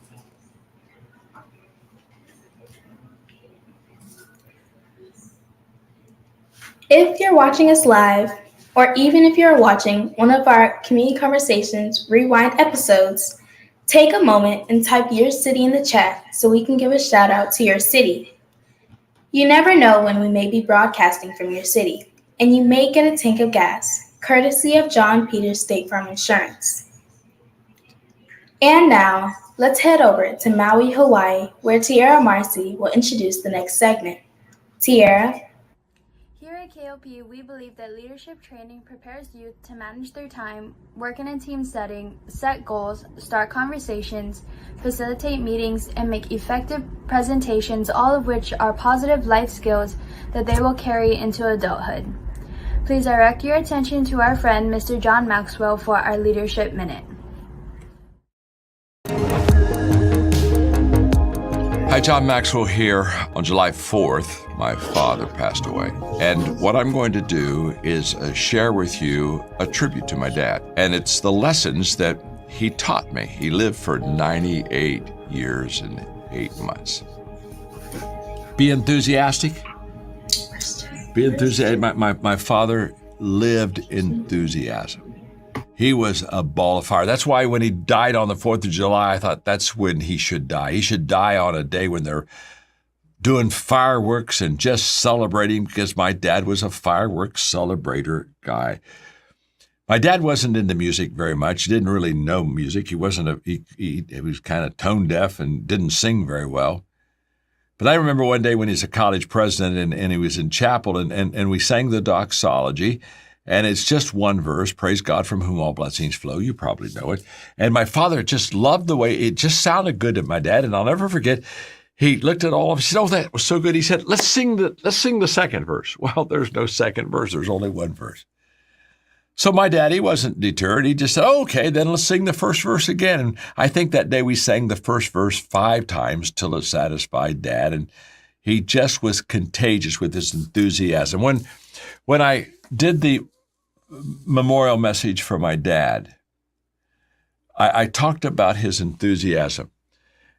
If you're watching us live, or even if you're watching one of our Community Conversations Rewind episodes, take a moment and type your city in the chat so we can give a shout out to your city. You never know when we may be broadcasting from your city, and you may get a tank of gas, courtesy of John Peters State Farm Insurance. And now, let's head over to Maui, Hawaii, where Tiara Marcy will introduce the next segment. Tiara. Here at KOP, we believe that leadership training prepares youth to manage their time, work in a team setting, set goals, start conversations, facilitate meetings, and make effective presentations, all of which are positive life skills that they will carry into adulthood. Please direct your attention to our friend, Mr. John Maxwell, for our Leadership Minute. Hi, John Maxwell here. On July 4th, my father passed away. And what I'm going to do is share with you a tribute to my dad. And it's the lessons that he taught me. He lived for 98 years and 8 months. Be enthusiastic. Be enthusiastic. My father lived enthusiasm. He was a ball of fire. That's why when he died on the 4th of July, I thought that's when he should die. He should die on a day when they're doing fireworks and just celebrating, because my dad was a fireworks celebrator guy. My dad wasn't into music very much. He didn't really know music. He wasn't he was kind of tone deaf and didn't sing very well. But I remember one day when he was a college president and he was in chapel and we sang the doxology. And it's just one verse, praise God from whom all blessings flow. You probably know it. And my father just loved the way it just sounded good to my dad. And I'll never forget, he looked at all of us, he said, oh, that was so good. He said, let's sing the second verse. Well, there's no second verse. There's only one verse. So my daddy wasn't deterred. He just said, oh, okay, then let's sing the first verse again. And I think that day we sang the first verse 5 times till it satisfied Dad. And he just was contagious with his enthusiasm. When I did the memorial message for my dad, I talked about his enthusiasm.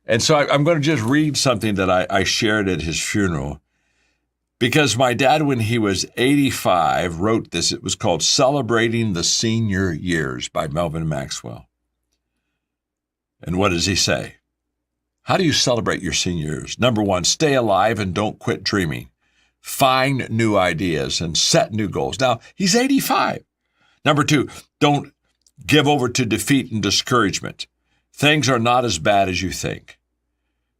And so I'm going to just read something that I shared at his funeral, because my dad, when he was 85, wrote this. It was called Celebrating the Senior Years by Melvin Maxwell. And what does he say? How do you celebrate your senior years? Number 1, stay alive and don't quit dreaming. Find new ideas and set new goals. Now, he's 85. Number 2, don't give over to defeat and discouragement. Things are not as bad as you think.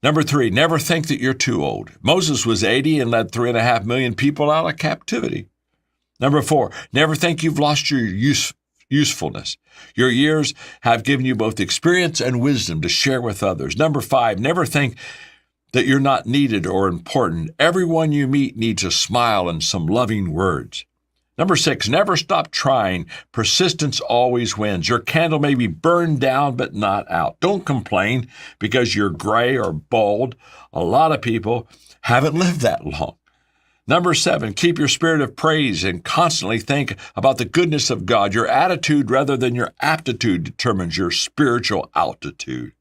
Number 3, never think that you're too old. Moses was 80 and led 3.5 million people out of captivity. Number 4, never think you've lost your usefulness. Your years have given you both experience and wisdom to share with others. Number 5, never think that you're not needed or important. Everyone you meet needs a smile and some loving words. Number 6, never stop trying. Persistence always wins. Your candle may be burned down, but not out. Don't complain because you're gray or bald. A lot of people haven't lived that long. Number 7, keep your spirit of praise and constantly think about the goodness of God. Your attitude rather than your aptitude determines your spiritual altitude.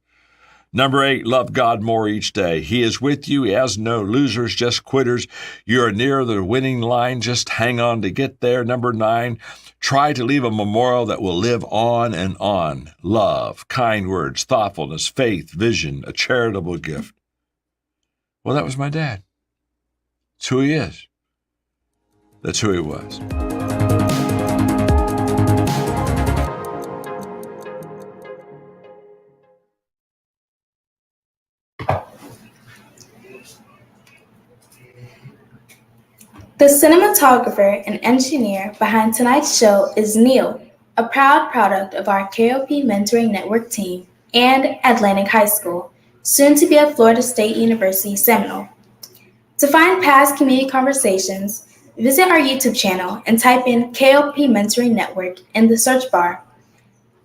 Number 8, love God more each day. He is with you. He has no losers, just quitters. You are near the winning line. Just hang on to get there. Number 9, try to leave a memorial that will live on and on. Love, kind words, thoughtfulness, faith, vision, a charitable gift. Well, that was my dad. That's who he is. That's who he was. The cinematographer and engineer behind tonight's show is Neil, a proud product of our KOP Mentoring Network team and Atlantic High School, soon to be at Florida State University Seminole. To find past community conversations, visit our YouTube channel and type in KOP Mentoring Network in the search bar.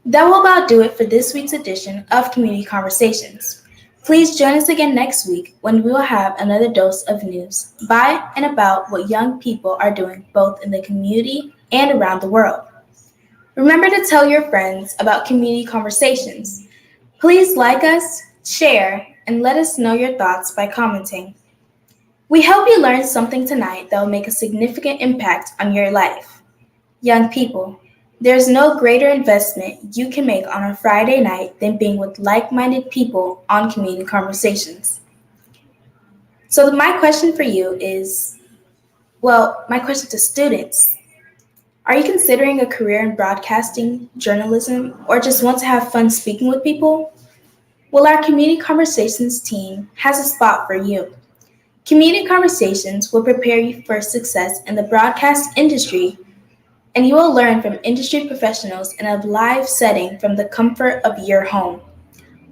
That will about do it for this week's edition of Community Conversations. Please join us again next week when we will have another dose of news by and about what young people are doing both in the community and around the world. Remember to tell your friends about Community Conversations. Please like us, share, and let us know your thoughts by commenting. We hope you learned something tonight that will make a significant impact on your life. Young people, there's no greater investment you can make on a Friday night than being with like-minded people on Community Conversations. So my question for you is, my question to students, are you considering a career in broadcasting, journalism, or just want to have fun speaking with people? Well, our Community Conversations team has a spot for you. Community Conversations will prepare you for success in the broadcast industry, and you will learn from industry professionals in a live setting from the comfort of your home.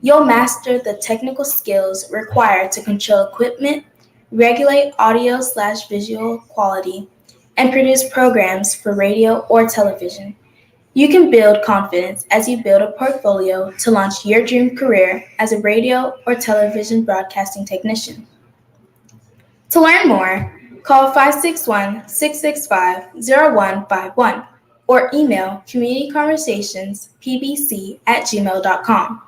You'll master the technical skills required to control equipment, regulate audio/visual quality, and produce programs for radio or television. You can build confidence as you build a portfolio to launch your dream career as a radio or television broadcasting technician. To learn more, call 561-665-0151 or email communityconversationspbc@gmail.com.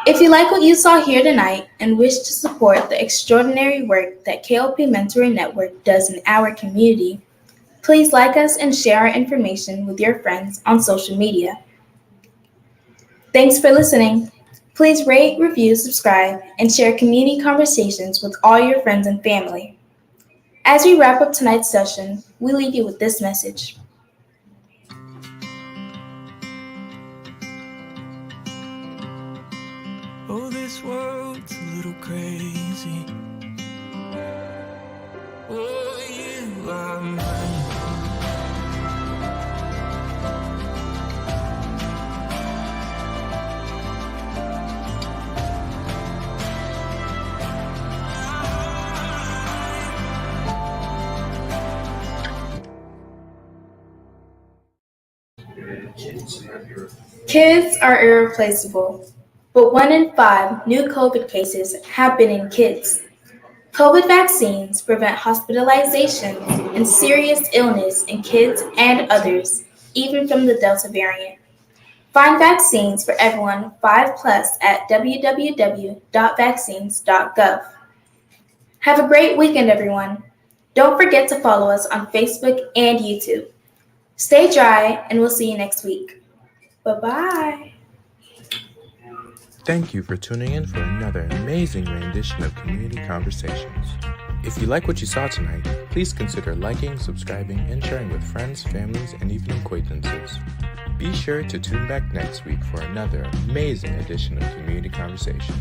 If you like what you saw here tonight and wish to support the extraordinary work that KLP Mentoring Network does in our community, please like us and share our information with your friends on social media. Thanks for listening. Please rate, review, subscribe, and share Community Conversations with all your friends and family. As we wrap up tonight's session, we leave you with this message. Oh, this world's a little crazy. Oh, you are mine. Kids are irreplaceable, but 1 in 5 new COVID cases have been in kids. COVID vaccines prevent hospitalization and serious illness in kids and others, even from the Delta variant. Find vaccines for everyone 5+ at www.vaccines.gov. Have a great weekend, everyone. Don't forget to follow us on Facebook and YouTube. Stay dry, and we'll see you next week. Bye-bye. Thank you for tuning in for another amazing rendition of Community Conversations. If you like what you saw tonight, please consider liking, subscribing, and sharing with friends, families, and even acquaintances. Be sure to tune back next week for another amazing edition of Community Conversation.